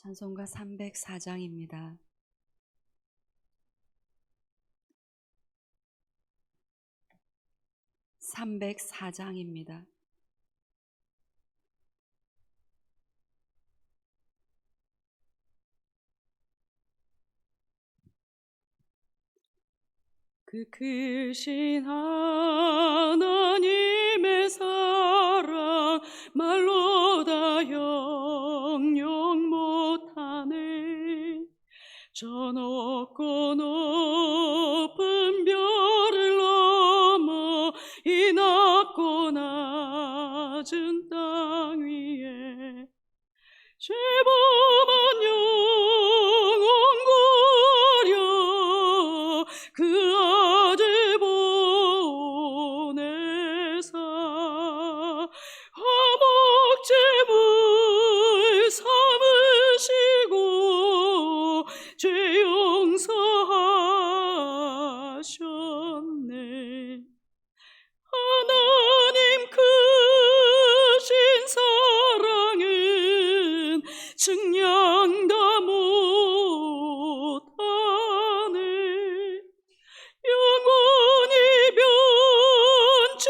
찬송가 304장입니다. (304장입니다) 그 크신 하나님의 사랑 말로 다 형용 못하네. 저 높고 높은 별을 넘어 이 낮고 낮은 땅 위에 죄범한 영혼 구하려 그 아들 보내사 화목제물 삼으시고 죄 용서하셨네. 하나님 크신 사랑은 증량 다 못하네. 영원히 변치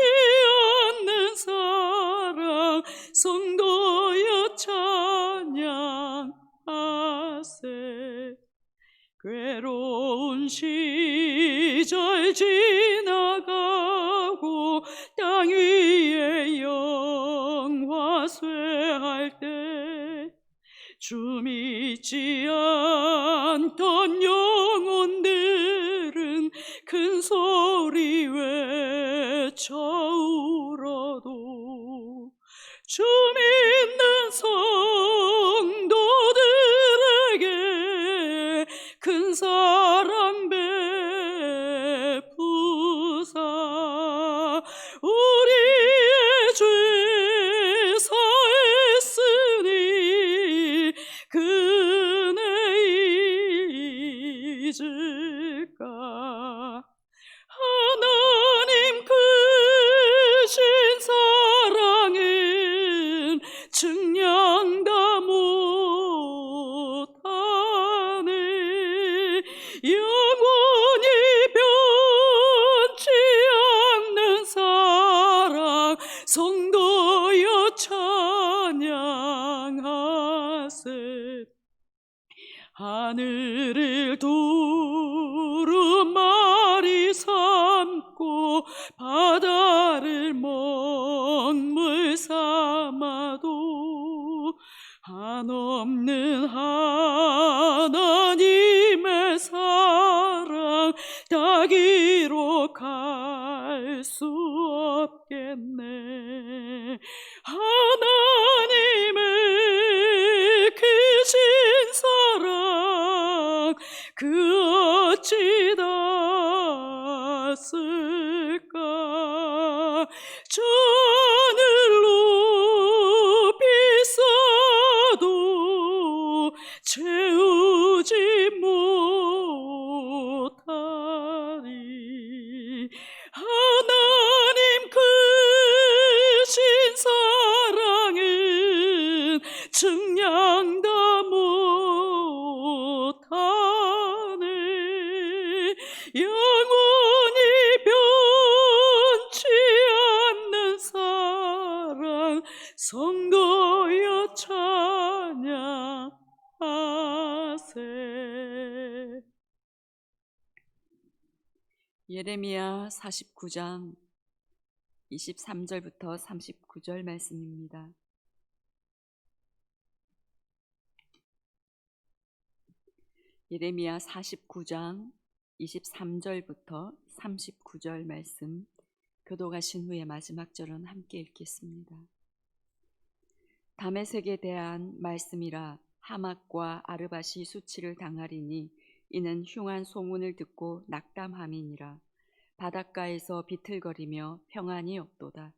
않는 사랑 성도여 찬양하세. 괴로운 시절 지나가고 땅 위에 영화 쇠할 때 주 믿지 않던 영혼들은 큰 소리 외쳐 울어도 주 믿는 성도들에게 큰 사랑 베푸사 우리의 죄 사했으니 그 은혜 잊을까. 하나님 크신 사랑은 증량 다 못하네. 영원히 변치 않는 사랑 성도여 찬양하세. 하늘을 두루마리 삼고 바다를 먹물 삼아도 한없는 하나님의 사랑 다 기록할 수 없겠네. 하나님의 크신 사랑 그 어찌 닿았을까. 저 하늘로 비싸도 채우지 못하리. 하나님 크신 사랑은 증량 다 못하네. 영원히 변치 않는 사랑 성도여 찬양하세. 예레미야 49장 23절부터 39절 말씀입니다. 예레미야 49장 23절부터 39절 말씀 교독하신 후에 마지막 절은 함께 읽겠습니다. 다메섹에 대한 말씀이라. 하맛과 아르밧이 수치를 당하리니 이는 흉한 소문을 듣고 낙담함이니라. 바닷가에서 비틀거리며 평안이 없도다.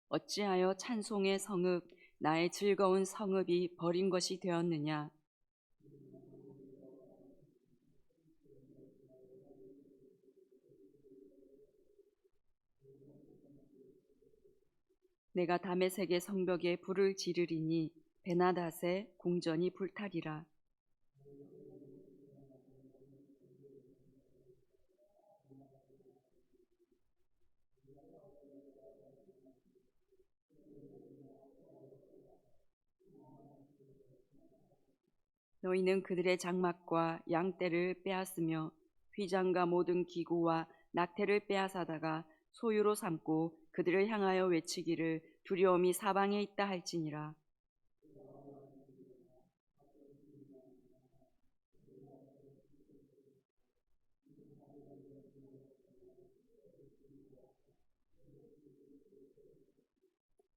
어찌하여 찬송의 성읍, 나의 즐거운 성읍이 버린 것이 되었느냐. 내가 다메섹의 성벽에 불을 지르리니 베나닷의 궁전이 불타리라. 너희는 그들의 장막과 양떼를 빼앗으며 휘장과 모든 기구와 낙태를 빼앗아다가 소유로 삼고 그들을 향하여 외치기를 두려움이 사방에 있다 할지니라.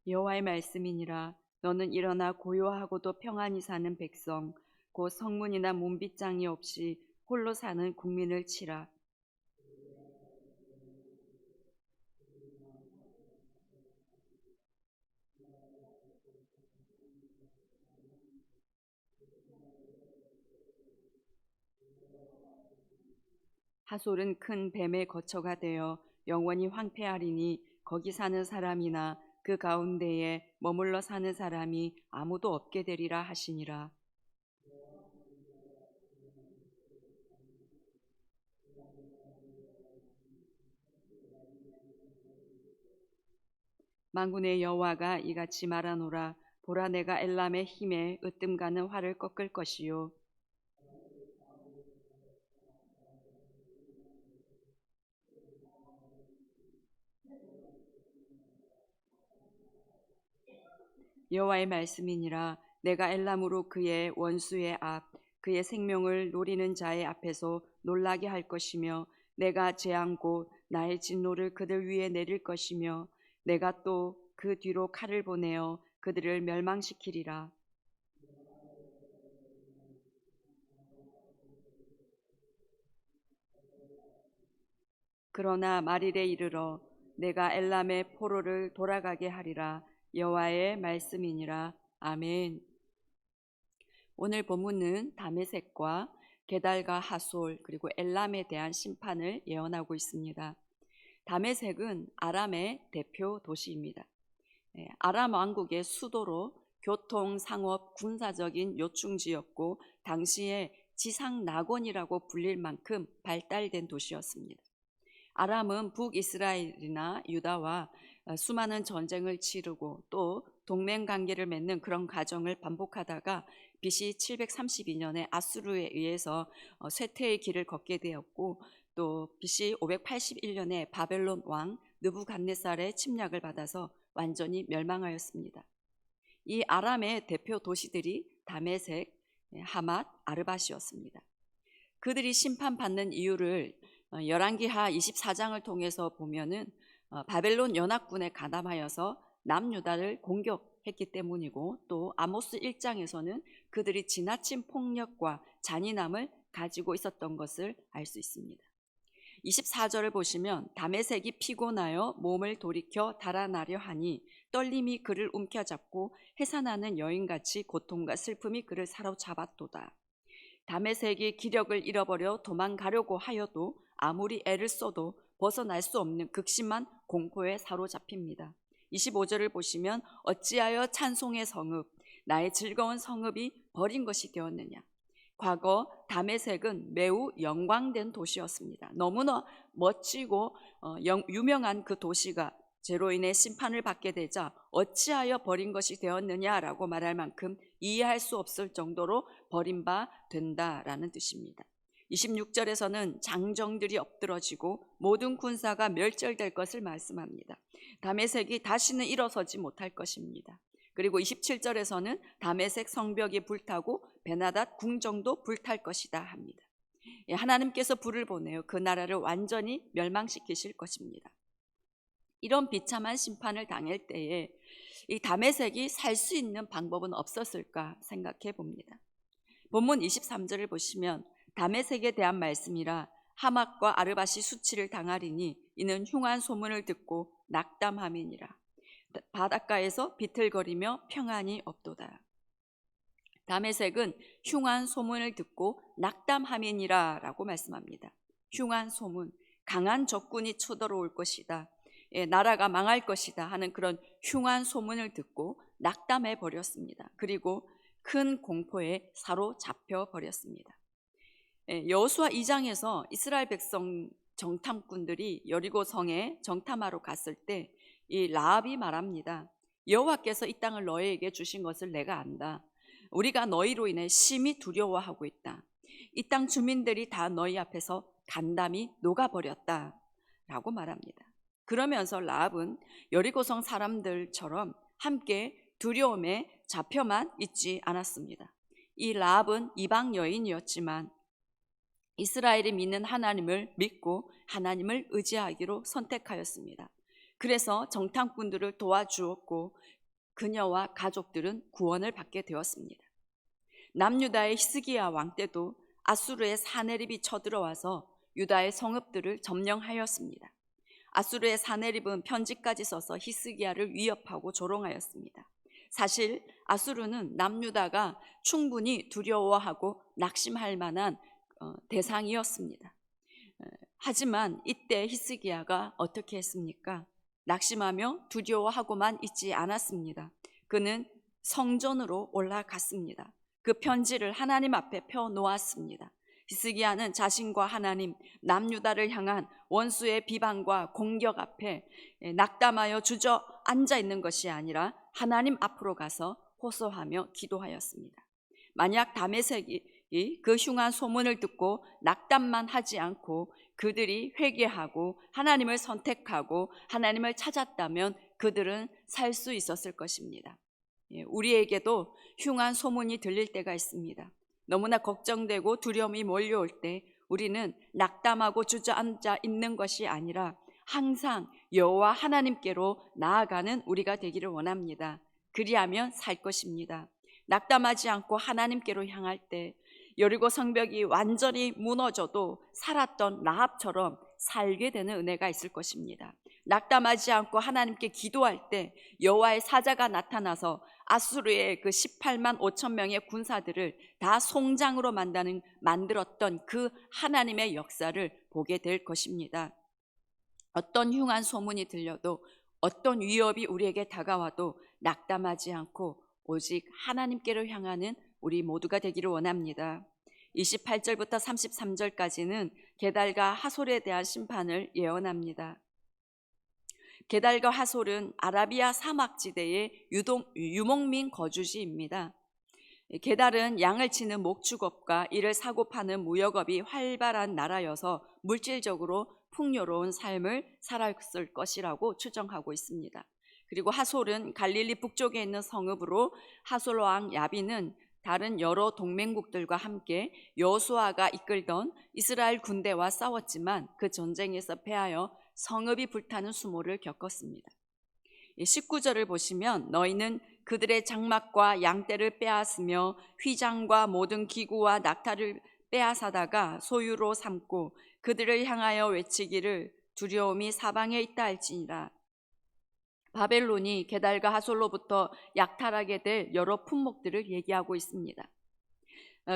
여호와의 말씀이니라. 너는 일어나 고요하고도 평안히 사는 백성 곧 성문이나 문빗장이 없이 홀로 사는 국민을 치라. 하솔은 큰 뱀의 거처가 되어 영원히 황폐하리니 거기 사는 사람이나 그 가운데에 머물러 사는 사람이 아무도 없게 되리라 하시니라. 만군의 여호와가 이같이 말하노라. 보라, 내가 엘람의 힘에 으뜸가는 활을 꺾을 것이요 여호와의 말씀이니라. 내가 엘람으로 그의 원수의 앞 그의 생명을 노리는 자의 앞에서 놀라게 할 것이며 내가 재앙 곧 나의 진노를 그들 위에 내릴 것이며 내가 또 그 뒤로 칼을 보내어 그들을 멸망시키리라. 그러나 말일에 이르러 내가 엘람의 포로를 돌아가게 하리라. 여호와의 말씀이니라. 아멘. 오늘 본문은 다메섹과 게달과 하솔 그리고 엘람에 대한 심판을 예언하고 있습니다. 다메섹은 아람의 대표 도시입니다. 아람 왕국의 수도로 교통, 상업, 군사적인 요충지였고 당시에 지상 낙원이라고 불릴 만큼 발달된 도시였습니다. 아람은 북이스라엘이나 유다와 수많은 전쟁을 치르고 또 동맹 관계를 맺는 그런 과정을 반복하다가 BC 732년에 아수르에 의해서 쇠퇴의 길을 걷게 되었고 또 BC 581년에 바벨론 왕 느부갓네살의 침략을 받아서 완전히 멸망하였습니다. 이 아람의 대표 도시들이 다메섹, 하맛, 아르밧이었습니다. 그들이 심판받는 이유를 열왕기하 24장을 통해서 보면은 바벨론 연합군에 가담하여서 남유다를 공격했기 때문이고 또 아모스 1장에서는 그들이 지나친 폭력과 잔인함을 가지고 있었던 것을 알 수 있습니다. 24절을 보시면 다메섹이 피곤하여 몸을 돌이켜 달아나려 하니 떨림이 그를 움켜잡고 해산하는 여인같이 고통과 슬픔이 그를 사로잡았도다. 다메섹이 기력을 잃어버려 도망가려고 하여도 아무리 애를 써도 벗어날 수 없는 극심한 공포에 사로잡힙니다. 25절을 보시면 어찌하여 찬송의 성읍 나의 즐거운 성읍이 버린 것이 되었느냐. 과거 다메섹은 매우 영광된 도시였습니다. 너무나 멋지고 유명한 그 도시가 죄로 인해 심판을 받게 되자 어찌하여 버린 것이 되었느냐라고 말할 만큼 이해할 수 없을 정도로 버림바 된다라는 뜻입니다. 26절에서는 장정들이 엎드러지고 모든 군사가 멸절될 것을 말씀합니다. 다메섹이 다시는 일어서지 못할 것입니다. 그리고 27절에서는 다메섹 성벽이 불타고 베나닷 궁정도 불탈 것이다 합니다. 하나님께서 불을 보내어 그 나라를 완전히 멸망시키실 것입니다. 이런 비참한 심판을 당할 때에 이 다메섹이 살 수 있는 방법은 없었을까 생각해 봅니다. 본문 23절을 보시면 다메섹에 대한 말씀이라 하맛과 아르밧이 수치를 당하리니 이는 흉한 소문을 듣고 낙담함이니라. 바닷가에서 비틀거리며 평안이 없도다. 다메섹은 흉한 소문을 듣고 낙담함이니라 라고 말씀합니다. 흉한 소문, 강한 적군이 쳐들어올 것이다. 나라가 망할 것이다 하는 그런 흉한 소문을 듣고 낙담해 버렸습니다. 그리고 큰 공포에 사로잡혀 버렸습니다. 여호수아 2장에서 이스라엘 백성 정탐꾼들이 여리고 성에 정탐하러 갔을 때 이 라합이 말합니다. 여호와께서 이 땅을 너희에게 주신 것을 내가 안다. 우리가 너희로 인해 심히 두려워하고 있다. 이 땅 주민들이 다 너희 앞에서 간담이 녹아버렸다 라고 말합니다. 그러면서 라합은 여리고성 사람들처럼 함께 두려움에 잡혀만 있지 않았습니다. 이 라합은 이방 여인이었지만 이스라엘이 믿는 하나님을 믿고 하나님을 의지하기로 선택하였습니다. 그래서 정탐꾼들을 도와주었고 그녀와 가족들은 구원을 받게 되었습니다. 남유다의 히스기야 왕 때도 아수르의 사네립이 쳐들어와서 유다의 성읍들을 점령하였습니다. 아수르의 사네립은 편지까지 써서 히스기야를 위협하고 조롱하였습니다. 사실 아수르는 남유다가 충분히 두려워하고 낙심할 만한 대상이었습니다. 하지만 이때 히스기야가 어떻게 했습니까? 낙심하며 두려워하고만 있지 않았습니다. 그는 성전으로 올라갔습니다. 그 편지를 하나님 앞에 펴놓았습니다. 히스기야는 자신과 하나님, 남유다를 향한 원수의 비방과 공격 앞에 낙담하여 주저앉아 있는 것이 아니라 하나님 앞으로 가서 호소하며 기도하였습니다. 만약 다메섹이 그 흉한 소문을 듣고 낙담만 하지 않고 그들이 회개하고 하나님을 선택하고 하나님을 찾았다면 그들은 살 수 있었을 것입니다. 우리에게도 흉한 소문이 들릴 때가 있습니다. 너무나 걱정되고 두려움이 몰려올 때 우리는 낙담하고 주저앉아 있는 것이 아니라 항상 여호와 하나님께로 나아가는 우리가 되기를 원합니다. 그리하면 살 것입니다. 낙담하지 않고 하나님께로 향할 때 여리고 성벽이 완전히 무너져도 살았던 라합처럼 살게 되는 은혜가 있을 것입니다. 낙담하지 않고 하나님께 기도할 때 여호와의 사자가 나타나서 아수르의 그 18만 5천 명의 군사들을 다 송장으로 만들었던 그 하나님의 역사를 보게 될 것입니다. 어떤 흉한 소문이 들려도 어떤 위협이 우리에게 다가와도 낙담하지 않고 오직 하나님께로 향하는 우리 모두가 되기를 원합니다. 28절부터 33절까지는 게달과 하솔에 대한 심판을 예언합니다. 게달과 하솔은 아라비아 사막지대의 유목민 거주지입니다. 게달은 양을 치는 목축업과 이를 사고 파는 무역업이 활발한 나라여서 물질적으로 풍요로운 삶을 살았을 것이라고 추정하고 있습니다. 그리고 하솔은 갈릴리 북쪽에 있는 성읍으로 하솔 왕 야빈은 다른 여러 동맹국들과 함께 여호수아가 이끌던 이스라엘 군대와 싸웠지만 그 전쟁에서 패하여 성읍이 불타는 수모를 겪었습니다. 19절을 보시면 너희는 그들의 장막과 양떼를 빼앗으며 휘장과 모든 기구와 낙타를 빼앗아다가 소유로 삼고 그들을 향하여 외치기를 두려움이 사방에 있다 할지니라. 바벨론이 게달과 하솔로부터 약탈하게 될 여러 품목들을 얘기하고 있습니다.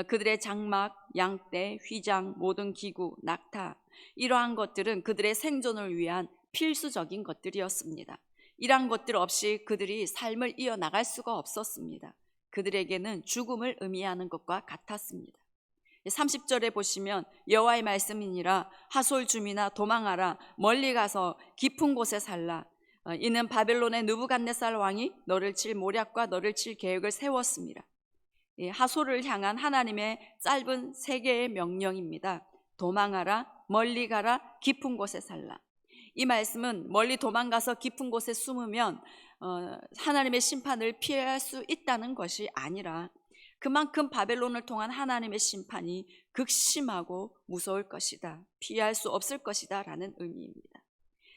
그들의 장막, 양떼, 휘장, 모든 기구, 낙타 이러한 것들은 그들의 생존을 위한 필수적인 것들이었습니다. 이러한 것들 없이 그들이 삶을 이어나갈 수가 없었습니다. 그들에게는 죽음을 의미하는 것과 같았습니다. 30절에 보시면 여호와의 말씀이니라 하솔 주민아 도망하라 멀리 가서 깊은 곳에 살라 이는 바벨론의 느부갓네살 왕이 너를 칠 모략과 너를 칠 계획을 세웠습니다. 하솔을 향한 하나님의 짧은 세 개의 명령입니다. 도망하라, 멀리 가라, 깊은 곳에 살라. 이 말씀은 멀리 도망가서 깊은 곳에 숨으면 하나님의 심판을 피할 수 있다는 것이 아니라 그만큼 바벨론을 통한 하나님의 심판이 극심하고 무서울 것이다, 피할 수 없을 것이다 라는 의미입니다.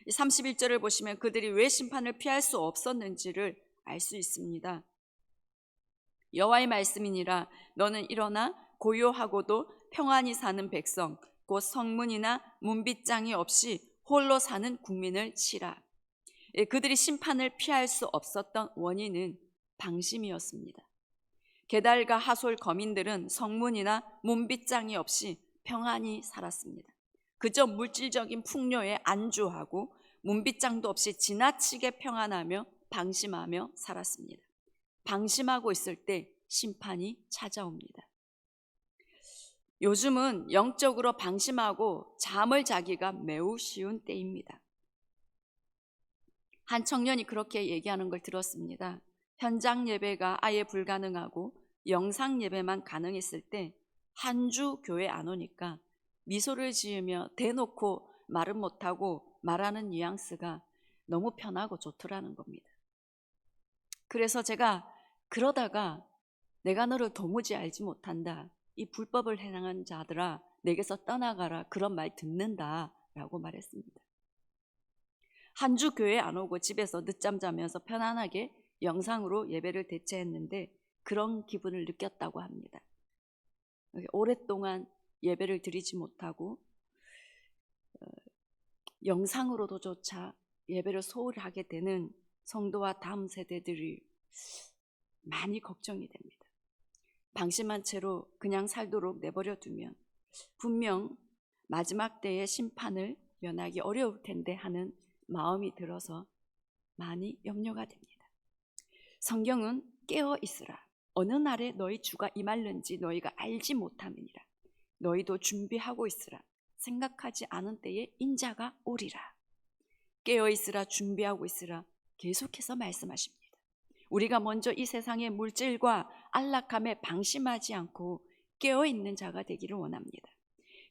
31절을 보시면 그들이 왜 심판을 피할 수 없었는지를 알 수 있습니다. 여호와의 말씀이니라 너는 일어나 고요하고도 평안히 사는 백성 곧 성문이나 문빗장이 없이 홀로 사는 국민을 치라. 그들이 심판을 피할 수 없었던 원인은 방심이었습니다. 게달과 하솔 거민들은 성문이나 문빗장이 없이 평안히 살았습니다. 그저 물질적인 풍요에 안주하고 문빗장도 없이 지나치게 평안하며 방심하며 살았습니다. 방심하고 있을 때 심판이 찾아옵니다. 요즘은 영적으로 방심하고 잠을 자기가 매우 쉬운 때입니다. 한 청년이 그렇게 얘기하는 걸 들었습니다. 현장 예배가 아예 불가능하고 영상 예배만 가능했을 때 한 주 교회 안 오니까 미소를 지으며 대놓고 말은 못하고 말하는 뉘앙스가 너무 편하고 좋더라는 겁니다. 그래서 제가 그러다가 내가 너를 도무지 알지 못한다. 이 불법을 행하는 자들아 내게서 떠나가라. 그런 말 듣는다 라고 말했습니다. 한 주 교회 안 오고 집에서 늦잠 자면서 편안하게 영상으로 예배를 대체했는데 그런 기분을 느꼈다고 합니다. 오랫동안 예배를 드리지 못하고 영상으로도조차 예배를 소홀히 하게 되는 성도와 다음 세대들이 많이 걱정이 됩니다. 방심한 채로 그냥 살도록 내버려 두면 분명 마지막 때의 심판을 면하기 어려울 텐데 하는 마음이 들어서 많이 염려가 됩니다. 성경은 깨어 있으라. 어느 날에 너희 주가 임할는지 너희가 알지 못함이니라. 너희도 준비하고 있으라. 생각하지 않은 때에 인자가 오리라. 깨어 있으라, 준비하고 있으라 계속해서 말씀하십니다. 우리가 먼저 이 세상의 물질과 안락함에 방심하지 않고 깨어 있는 자가 되기를 원합니다.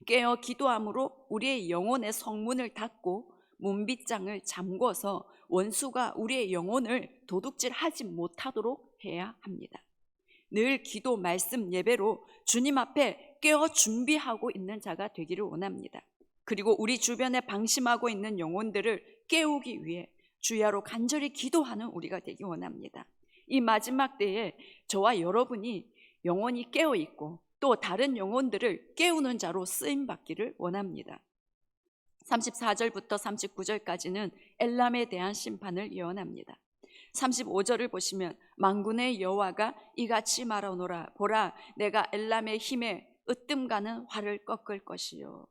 깨어 기도함으로 우리의 영혼의 성문을 닫고 문빗장을 잠궈서 원수가 우리의 영혼을 도둑질하지 못하도록 해야 합니다. 늘 기도, 말씀, 예배로 주님 앞에 깨어 준비하고 있는 자가 되기를 원합니다. 그리고 우리 주변에 방심하고 있는 영혼들을 깨우기 위해 주야로 간절히 기도하는 우리가 되기 원합니다. 이 마지막 때에 저와 여러분이 영혼이 깨어 있고 또 다른 영혼들을 깨우는 자로 쓰임 받기를 원합니다. 34절부터 39절까지는 엘람에 대한 심판을 예언합니다. 35절을 보시면 만군의 여호와가 이같이 말하노라. 보라, 내가 엘람의 힘에 으뜸가는 활을 꺾을 것이요.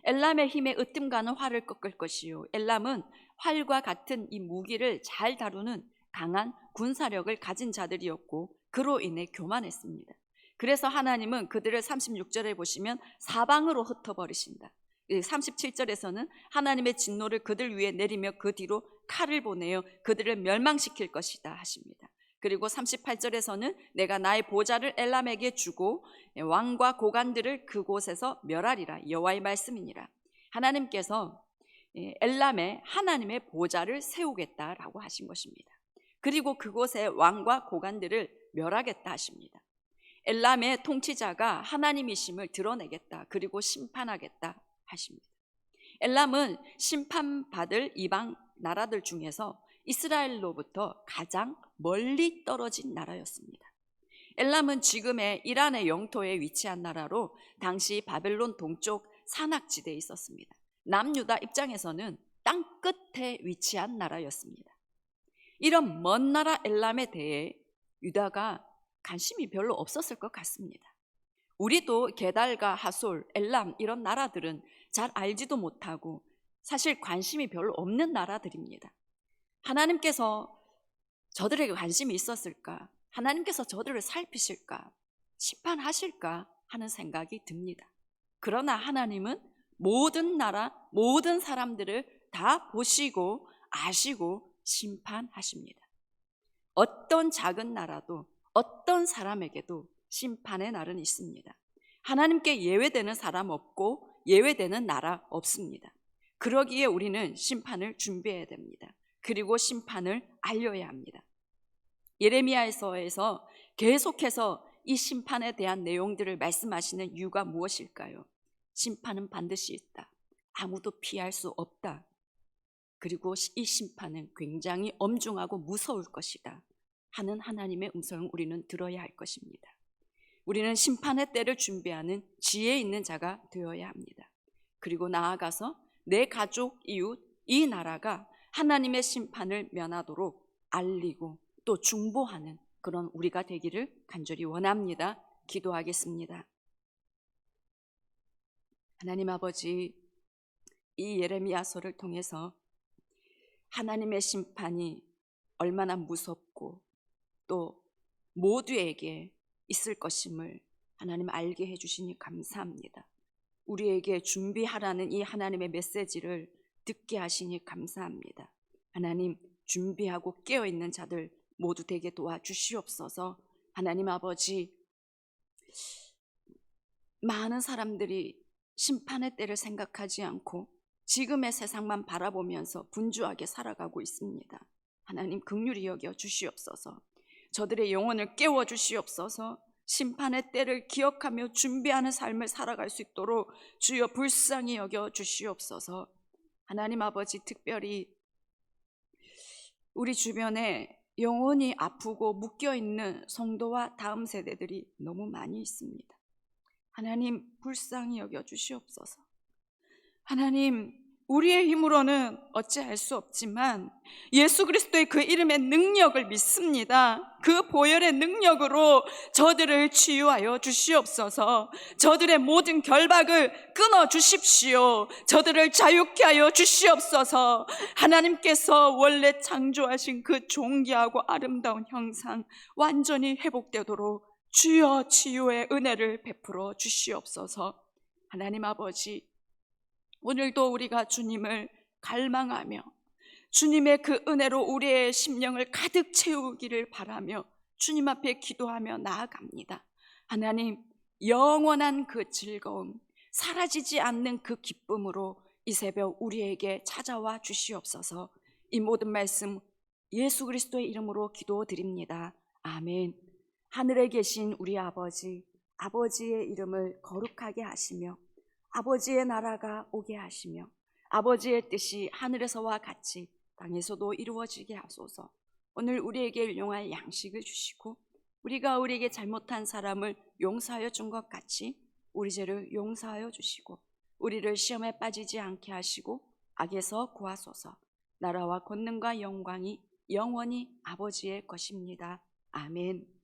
엘람의 힘에 으뜸가는 활을 꺾을 것이요. 엘람은 활과 같은 이 무기를 잘 다루는 강한 군사력을 가진 자들이었고 그로 인해 교만했습니다. 그래서 하나님은 그들을 36절에 보시면 사방으로 흩어버리신다. 37절에서는 하나님의 진노를 그들 위에 내리며 그 뒤로 칼을 보내어 그들을 멸망시킬 것이다 하십니다. 그리고 38절에서는 내가 나의 보좌를 엘람에게 주고 왕과 고관들을 그곳에서 멸하리라. 여호와의 말씀이니라. 하나님께서 엘람에 하나님의 보좌를 세우겠다라고 하신 것입니다. 그리고 그곳에 왕과 고관들을 멸하겠다 하십니다. 엘람의 통치자가 하나님이심을 드러내겠다. 그리고 심판하겠다 하십니다. 엘람은 심판받을 이방 나라들 중에서 이스라엘로부터 가장 멀리 떨어진 나라였습니다. 엘람은 지금의 이란의 영토에 위치한 나라로 당시 바벨론 동쪽 산악지대에 있었습니다. 남유다 입장에서는 땅 끝에 위치한 나라였습니다. 이런 먼 나라 엘람에 대해 유다가 관심이 별로 없었을 것 같습니다. 우리도 게달과 하솔, 엘람 이런 나라들은 잘 알지도 못하고 사실 관심이 별로 없는 나라들입니다. 하나님께서 저들에게 관심이 있었을까? 하나님께서 저들을 살피실까? 심판하실까? 하는 생각이 듭니다. 그러나 하나님은 모든 나라, 모든 사람들을 다 보시고 아시고 심판하십니다. 어떤 작은 나라도 어떤 사람에게도 심판의 날은 있습니다. 하나님께 예외되는 사람 없고 예외되는 나라 없습니다. 그러기에 우리는 심판을 준비해야 됩니다. 그리고 심판을 알려야 합니다. 예레미야서에서 계속해서 이 심판에 대한 내용들을 말씀하시는 이유가 무엇일까요? 심판은 반드시 있다. 아무도 피할 수 없다. 그리고 이 심판은 굉장히 엄중하고 무서울 것이다 하는 하나님의 음성을 우리는 들어야 할 것입니다. 우리는 심판의 때를 준비하는 지혜 있는 자가 되어야 합니다. 그리고 나아가서 내 가족, 이웃, 이 나라가 하나님의 심판을 면하도록 알리고 또 중보하는 그런 우리가 되기를 간절히 원합니다. 기도하겠습니다. 하나님 아버지, 이 예레미야서를 통해서 하나님의 심판이 얼마나 무섭고 또 모두에게 있을 것임을 하나님 알게 해주시니 감사합니다. 우리에게 준비하라는 이 하나님의 메시지를 듣게 하시니 감사합니다. 하나님, 준비하고 깨어있는 자들 모두 되게 도와주시옵소서. 하나님 아버지, 많은 사람들이 심판의 때를 생각하지 않고 지금의 세상만 바라보면서 분주하게 살아가고 있습니다. 하나님 긍휼히 여겨 주시옵소서. 저들의 영혼을 깨워 주시옵소서. 심판의 때를 기억하며 준비하는 삶을 살아갈 수 있도록 주여 불쌍히 여겨 주시옵소서. 하나님 아버지, 특별히 우리 주변에 영혼이 아프고 묶여있는 성도와 다음 세대들이 너무 많이 있습니다. 하나님 불쌍히 여겨 주시옵소서. 하나님, 우리의 힘으로는 어찌할 수 없지만 예수 그리스도의 그 이름의 능력을 믿습니다. 그 보혈의 능력으로 저들을 치유하여 주시옵소서. 저들의 모든 결박을 끊어 주십시오. 저들을 자유케 하여 주시옵소서. 하나님께서 원래 창조하신 그 존귀하고 아름다운 형상 완전히 회복되도록 주여 치유의 은혜를 베풀어 주시옵소서. 하나님 아버지, 오늘도 우리가 주님을 갈망하며 주님의 그 은혜로 우리의 심령을 가득 채우기를 바라며 주님 앞에 기도하며 나아갑니다. 하나님, 영원한 그 즐거움, 사라지지 않는 그 기쁨으로 이 새벽 우리에게 찾아와 주시옵소서. 이 모든 말씀 예수 그리스도의 이름으로 기도드립니다. 아멘. 하늘에 계신 우리 아버지, 아버지의 이름을 거룩하게 하시며 아버지의 나라가 오게 하시며 아버지의 뜻이 하늘에서와 같이 땅에서도 이루어지게 하소서. 오늘 우리에게 일용할 양식을 주시고 우리가 우리에게 잘못한 사람을 용서하여 준 것 같이 우리 죄를 용서하여 주시고 우리를 시험에 빠지지 않게 하시고 악에서 구하소서. 나라와 권능과 영광이 영원히 아버지의 것입니다. 아멘.